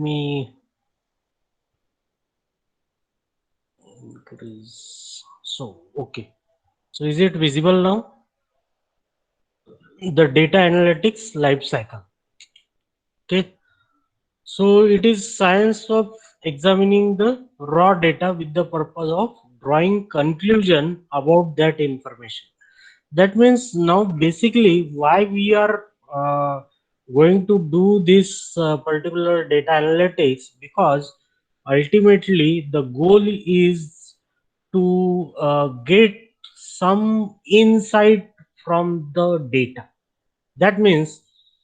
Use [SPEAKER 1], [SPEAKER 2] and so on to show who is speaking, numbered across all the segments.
[SPEAKER 1] Me increase. So okay. So is it visible now? The data analytics life cycle. Okay. So it is science of examining the raw data with the purpose of drawing conclusion about that information. That means now basically why we are going to do this particular data analytics, because ultimately the goal is to get some insight from the data. That means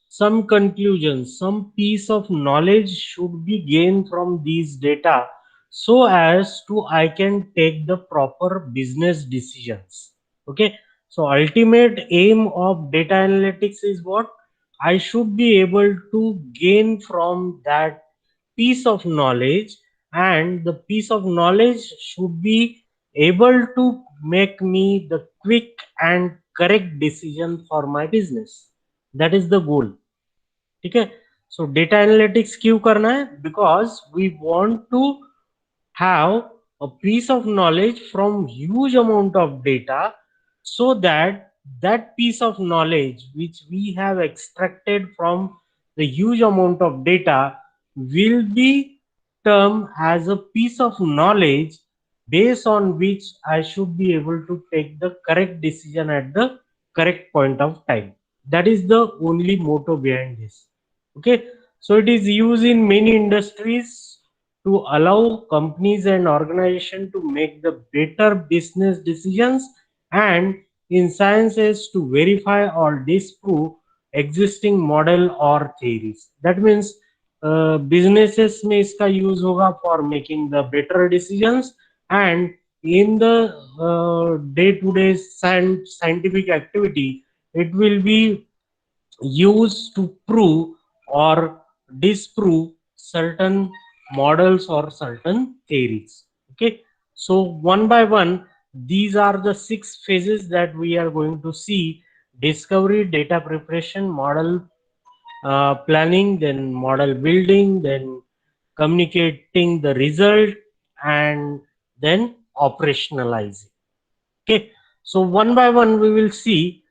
[SPEAKER 1] some conclusions, some piece of knowledge should be gained from these data, so as to I can take the proper business decisions. Okay. So ultimate aim of data analytics is what? I should be able to gain from that piece of knowledge, and the piece of knowledge should be able to make me the quick and correct decision for my business. That is the goal. ठीक है. So data analytics क्यों करना है? Because we want to have a piece of knowledge from huge amount of data, so that that piece of knowledge which we have extracted from the huge amount of data will be termed as a piece of knowledge based on which I should be able to take the correct decision at the correct point of time. That is the only motto behind this. Okay. So it is used in many industries to allow companies and organizations to make the better business decisions, and in sciences to verify or disprove existing model or theories. That means businesses में इसका use होगा for making the better decisions, and in the day-to-day scientific activity it will be used to prove or disprove certain models or certain theories. Okay. So one by one, these are the 6 phases that we are going to see: discovery, data preparation, model planning, then model building, then communicating the result, and then operationalizing. Okay. So one by one we will see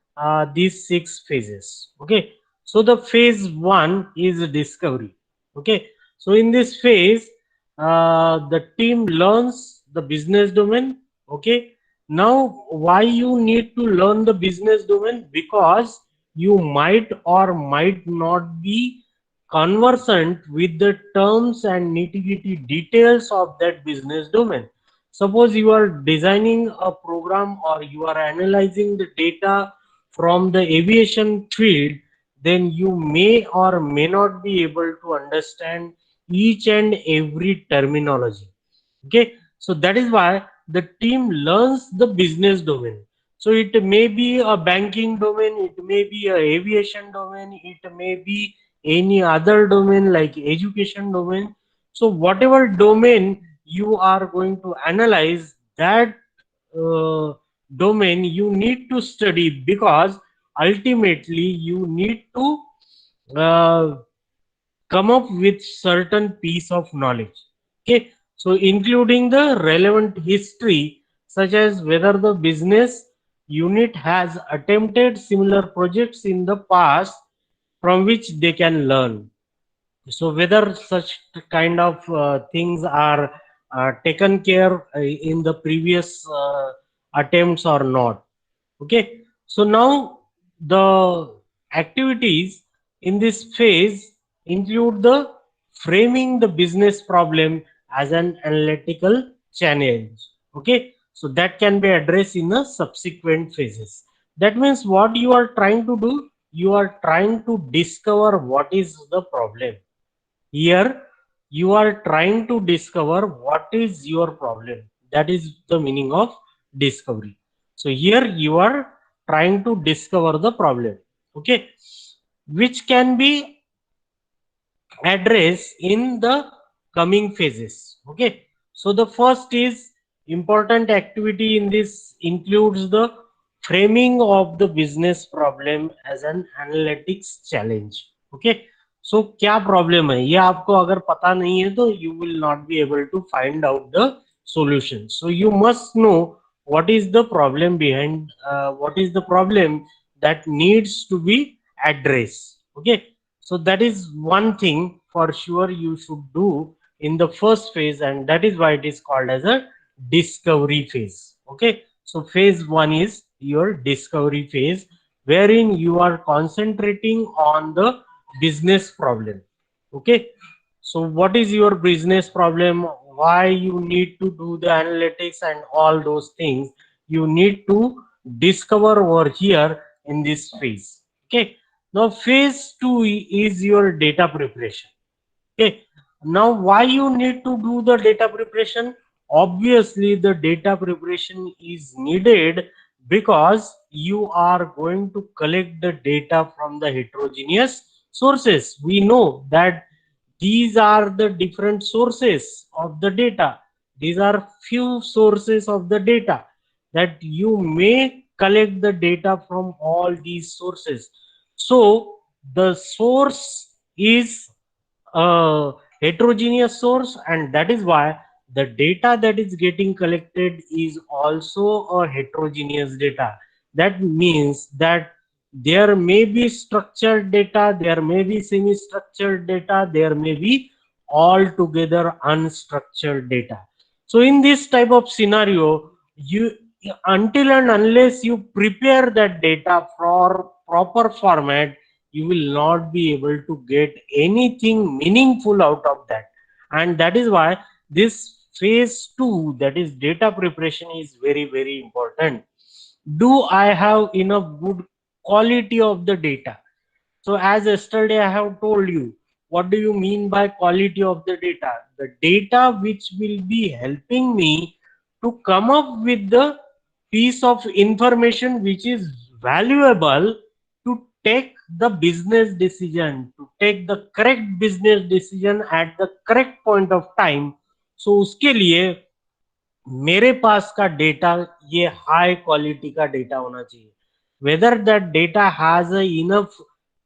[SPEAKER 1] these 6 phases. Okay. So the phase 1 is discovery. Okay. So in this phase the team learns the business domain. Okay. Now why you need to learn the business domain? Because you might or might not be conversant with the terms and nitty-gritty details of that business domain. Suppose you are designing a program or you are analyzing the data from the aviation field, then you may or may not be able to understand each and every terminology. Okay. So that is why the team learns the business domain. So it may be a banking domain, it may be a aviation domain, it may be any other domain like education domain. So whatever domain you are going to analyze, that uh, domain you need to study, because ultimately you need to uh, come up with certain piece of knowledge. Okay. So including the relevant history, such as whether the business unit has attempted similar projects in the past from which they can learn. So whether such kind of things are taken care in the previous attempts or not. Okay. So now the activities in this phase include the framing the business problem as an analytical challenge. Okay. So that can be addressed in the subsequent phases. That means what you are trying to do, you are trying to discover what is the problem. Here you are trying to discover what is your problem. That is the meaning of discovery. So here you are trying to discover the problem. Okay. Which can be addressed in the coming phases. Okay. So the first is important activity in this includes the framing of the business problem as an analytics challenge. Okay. सो क्या problem है ये आपको अगर पता नहीं है तो you will not be able to find out the solution. So you must know what is the problem behind, what is the problem that needs to be addressed. Okay, so that is one thing for sure you should do in the first phase, and that is why it is called as a discovery phase. Okay, so phase one is your discovery phase, wherein you are concentrating on the business problem. Okay, so what is your business problem, why you need to do the analytics and all those things you need to discover over here in this phase. Okay, now phase 2 is your data preparation. Okay, now why you need to do the data preparation? Obviously the data preparation is needed because you are going to collect the data from the heterogeneous sources. We know that these are the different sources of the data. These are few sources of the data that you may collect the data from all these sources. So the source is a heterogeneous source, and that is why the data that is getting collected is also a heterogeneous data. That means that there may be structured data, there may be semi-structured data, there may be altogether unstructured data. So in this type of scenario, you, until and unless you prepare that data for proper format, you will not be able to get anything meaningful out of that. And that is why this phase 2, that is data preparation, is very important. Do I have enough good quality of the data? So as yesterday I have told you, what do you mean by quality of the data? The data which will be helping me to come up with the piece of information which is valuable to take the business decision, to take the correct business decision at the correct point of time. So उसके लिए मेरे पास का data ये high quality का data होना चाहिए. Whether that data has a enough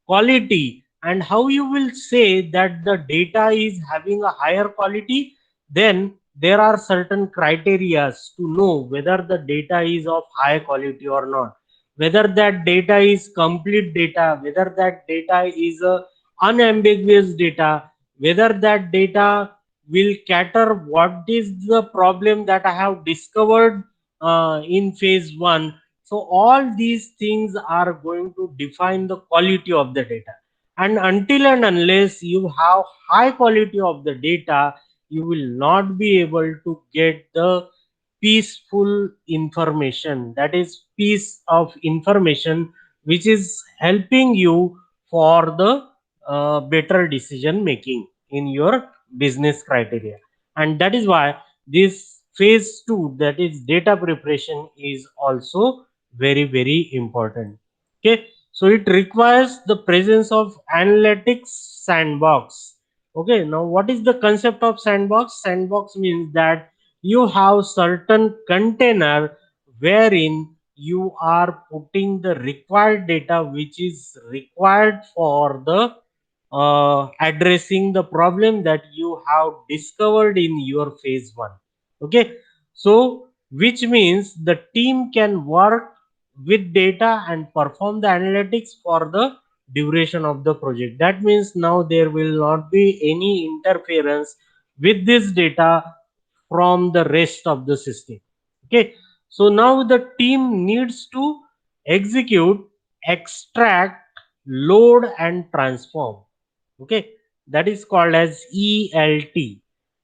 [SPEAKER 1] quality, and how you will say that the data is having a higher quality, then there are certain criteria to know whether the data is of high quality or not, whether that data is complete data, whether that data is a unambiguous data, whether that data will cater what is the problem that I have discovered in phase 1. So all these things are going to define the quality of the data, and until and unless you have high quality of the data, you will not be able to get the peaceful information, that is piece of information which is helping you for the better decision making in your business criteria. And that is why this phase 2, that is data preparation, is also very important. Okay, so it requires the presence of analytics sandbox. Okay, now what is the concept of sandbox? Sandbox means that you have certain container wherein you are putting the required data which is required for the addressing the problem that you have discovered in your phase 1. Okay, so which means the team can work with data and perform the analytics for the duration of the project. That means now there will not be any interference with this data from the rest of the system. Okay, so now the team needs to execute, extract, load and transform. Okay, that is called as ELT,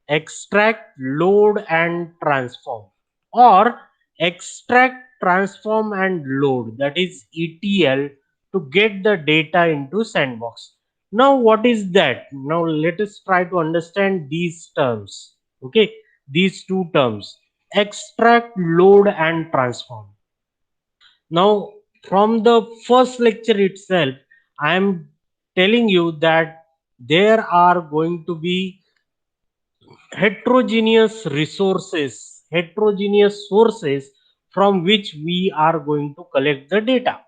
[SPEAKER 1] extract, load and transform, or extract, transform and load, that is ETL, to get the data into sandbox. Now what is that? Now let us try to understand these terms. Okay, these two terms, extract, load and transform. Now from the first lecture itself, I am telling you that there are going to be heterogeneous resources, heterogeneous sources from which we are going to collect the data.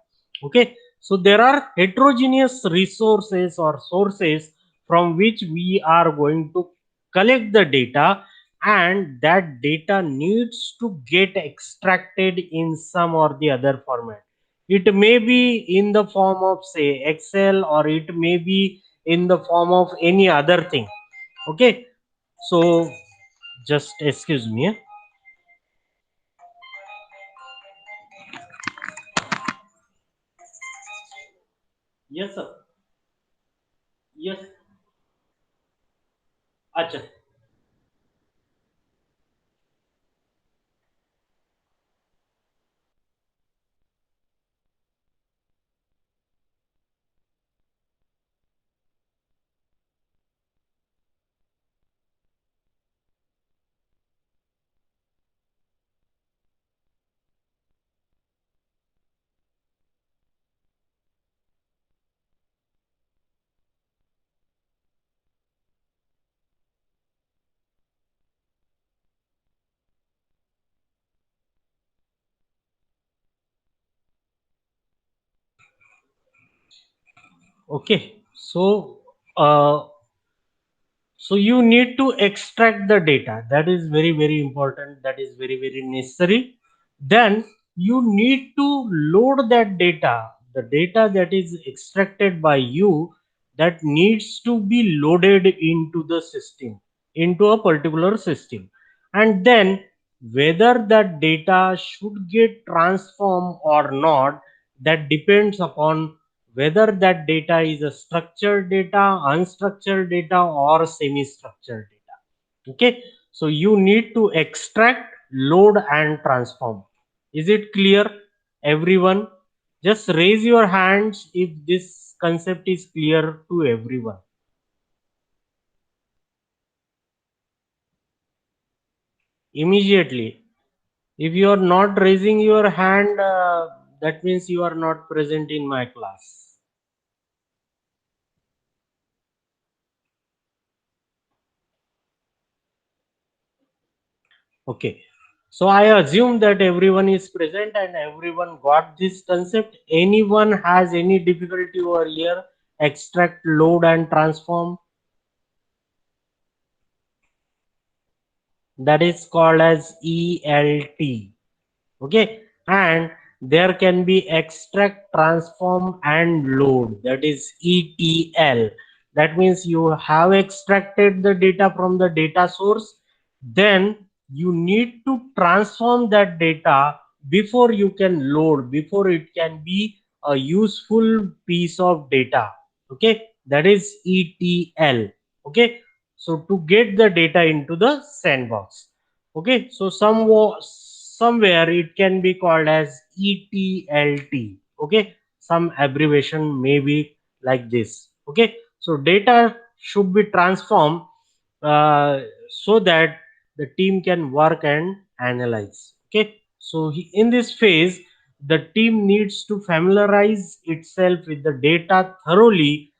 [SPEAKER 1] Okay, so there are heterogeneous resources or sources from which we are going to collect the data, and that data needs to get extracted in some or the other format. It may be in the form of say Excel, or it may be in the form of any other thing. Okay, so just excuse me. Yes sir. Yes. Acha. Okay, so uh, so you need to extract the data. That is very, very important. That is very, very necessary. Then you need to load that data. The data that is extracted by you, that needs to be loaded into the system, into a particular system. And then whether that data should get transformed or not, that depends upon whether that data is a structured data, unstructured data, or semi-structured data. Okay, so you need to extract, load, and transform. Is it clear, everyone? Just raise your hands if this concept is clear to everyone. Immediately. If you are not raising your hand, that means you are not present in my class. Okay. So I assume that everyone is present and everyone got this concept. Anyone has any difficulty over here? Extract, load, and transform. That is called as ELT. Okay, and there can be extract, transform, and load. That is ETL. That means you have extracted the data from the data source, then you need to transform that data before you can load, before it can be a useful piece of data. Okay, that is ETL. Okay, so to get the data into the sandbox. Okay, so somewhere it can be called as ETLT. Okay, some abbreviation may be like this. Okay, so data should be transformed so that the team can work and analyze. Okay, so in this phase, the team needs to familiarize itself with the data thoroughly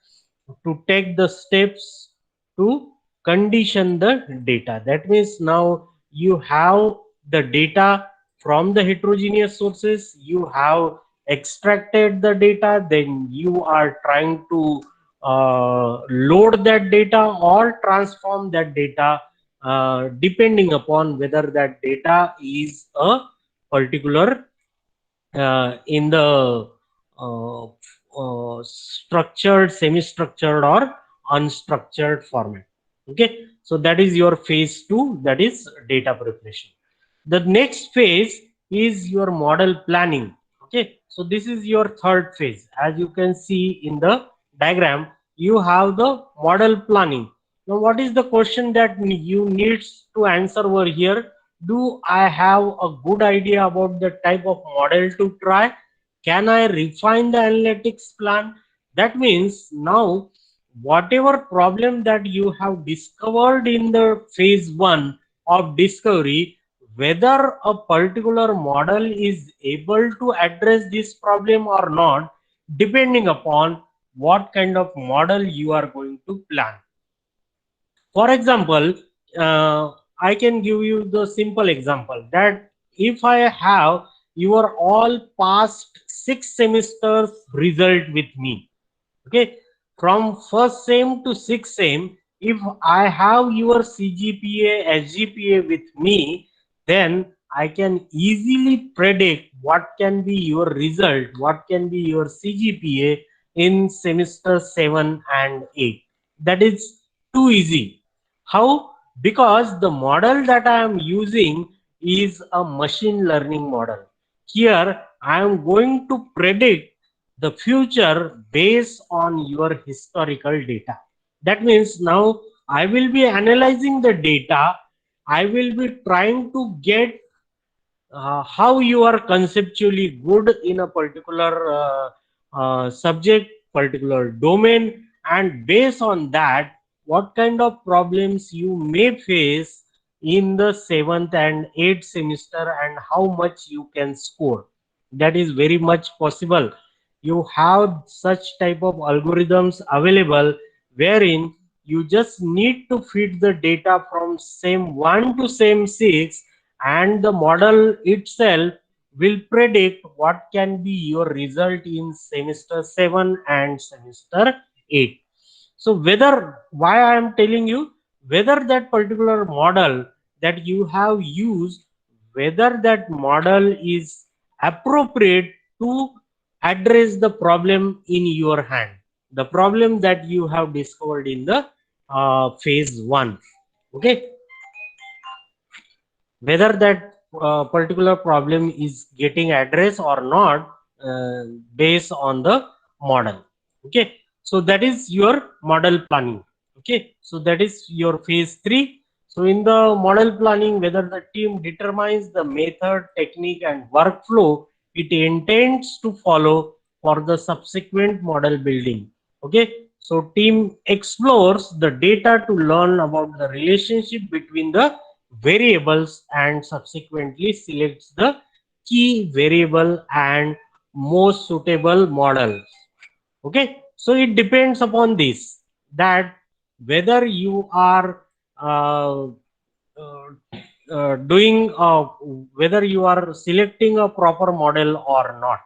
[SPEAKER 1] to take the steps to condition the data. That means now you have the data from the heterogeneous sources, you have extracted the data, then you are trying to load that data or transform that data, depending upon whether that data is a particular in the uh, structured, semi-structured, or unstructured format. Okay, so that is your phase 2, that is data preparation. The next phase is your model planning. Okay, so this is your third phase. As you can see in the diagram, you have the model planning. Now what is the question that you need to answer over here? Do I have a good idea about the type of model to try? Can I refine the analytics plan? That means now whatever problem that you have discovered in the phase 1 of discovery, whether a particular model is able to address this problem or not, depending upon what kind of model you are going to plan. For example, I can give you the simple example that if I have your all past 6 semesters result with me, okay, from first sem to sixth sem, if I have your CGPA, SGPA with me, then I can easily predict what can be your result, what can be your CGPA in semester 7 and 8. That is too easy. How? Because the model that I am using is a machine learning model. Here I am going to predict the future based on your historical data. That means now I will be analyzing the data. I will be trying to get how you are conceptually good in a particular subject, particular domain, and based on that, what kind of problems you may face in the 7th and 8th semester and how much you can score. That is very much possible. You have such type of algorithms available wherein you just need to feed the data from same 1 to same 6, and the model itself will predict what can be your result in semester 7 and semester 8. So whether, why I am telling you, whether that particular model that you have used, whether that model is appropriate to address the problem in your hand, the problem that you have discovered in the phase 1. Okay, whether that particular problem is getting addressed or not based on the model. Okay, so that is your model planning. Okay, so that is your phase 3. So in the model planning, whether the team determines the method, technique and workflow it intends to follow for the subsequent model building. Okay, so team explores the data to learn about the relationship between the variables and subsequently selects the key variable and most suitable model. Okay, so it depends upon this, that whether you are uh, uh, doing whether you are selecting a proper model or not.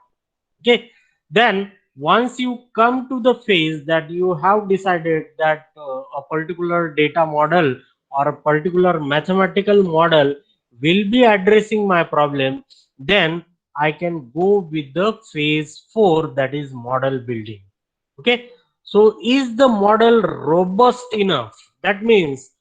[SPEAKER 1] Okay, then once you come to the phase that you have decided that a particular data model or a particular mathematical model will be addressing my problem, then I can go with the phase 4, that is model building. Okay, so is the model robust enough? That means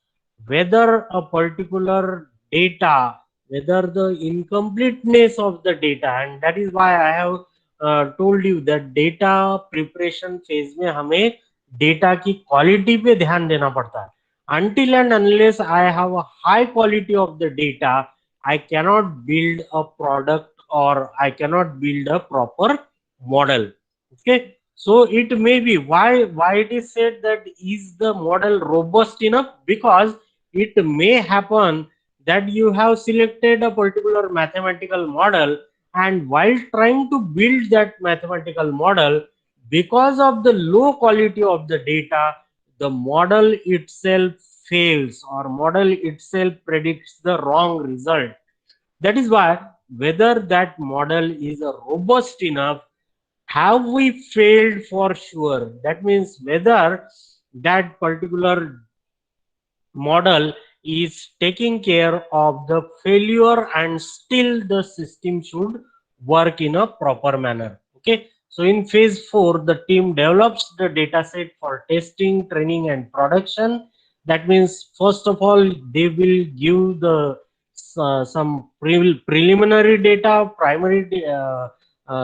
[SPEAKER 1] whether a particular data, whether the incompleteness of the data, and that is why I have told you that data preparation phase में हमें data की quality पे ध्यान देना पड़ता है. Until and unless I have a high quality of the data, I cannot build a product or I cannot build a proper model. Okay, so it may be, why it is said that is the model robust enough, because it may happen that you have selected a particular mathematical model, and while trying to build that mathematical model, because of the low quality of the data, the model itself fails or model itself predicts the wrong result. That is why whether that model is robust enough, have we failed for sure, that means whether that particular model is taking care of the failure and still the system should work in a proper manner. Okay, so in phase 4 the team develops the data set for testing, training and production. That means first of all they will give the some preliminary data, primary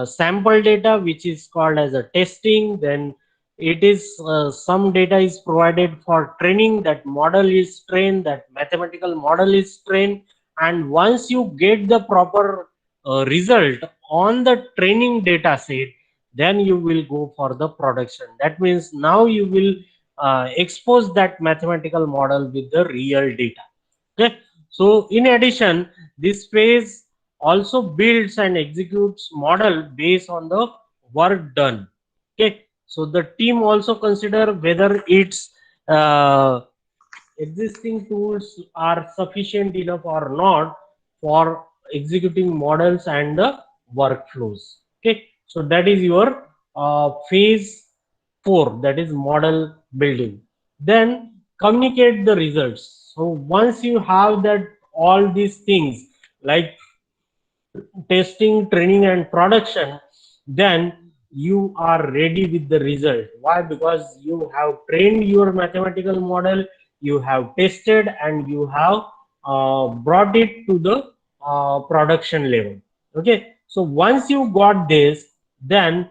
[SPEAKER 1] sample data, which is called as a testing. Then it is some data is provided for training, that model is trained, that mathematical model is trained, and once you get the proper result on the training data set, then you will go for the production. That means now you will expose that mathematical model with the real data. Okay, so in addition this phase also builds and executes model based on the work done. Okay, so the team also consider whether its existing tools are sufficient enough or not for executing models and the workflows. Okay, so that is your phase 4, that is model building. Then communicate the results. So once you have that all these things like testing, training, and production, then you are ready with the result. Why? Because you have trained your mathematical model, you have tested, and you have brought it to the production level. Okay, so once you got this, then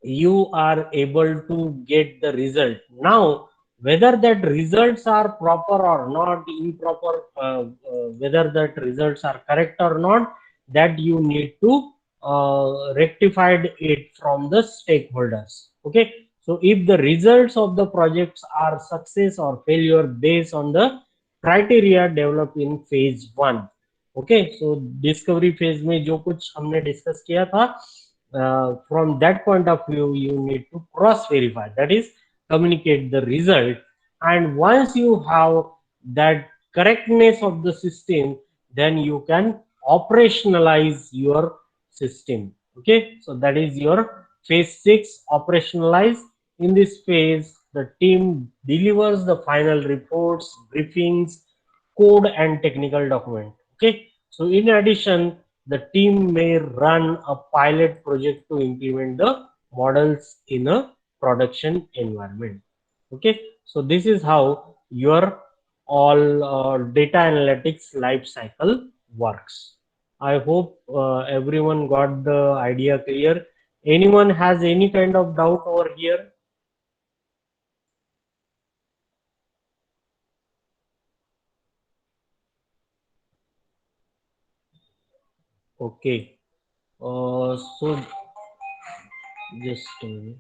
[SPEAKER 1] you are able to get the result. Now, whether that results are proper or not, improper, whether that results are correct or not, that you need to rectify it from the stakeholders. Okay, so if the results of the projects are success or failure based on the criteria developed in phase 1. Okay, so discovery phase में जो कुछ हमने discuss किया था, from that point of view, you need to cross verify, that is communicate the result. And once you have that correctness of the system, then you can operationalize your system. Okay, so that is your phase 6, operationalize. In this phase, the team delivers the final reports, briefings, code, and technical document. Okay, so in addition, the team may run a pilot project to implement the models in a production environment. Okay, so this is how your all data analytics life cycle works. I hope everyone got the idea clear. Anyone has any kind of doubt over here? Okay, so just a minute.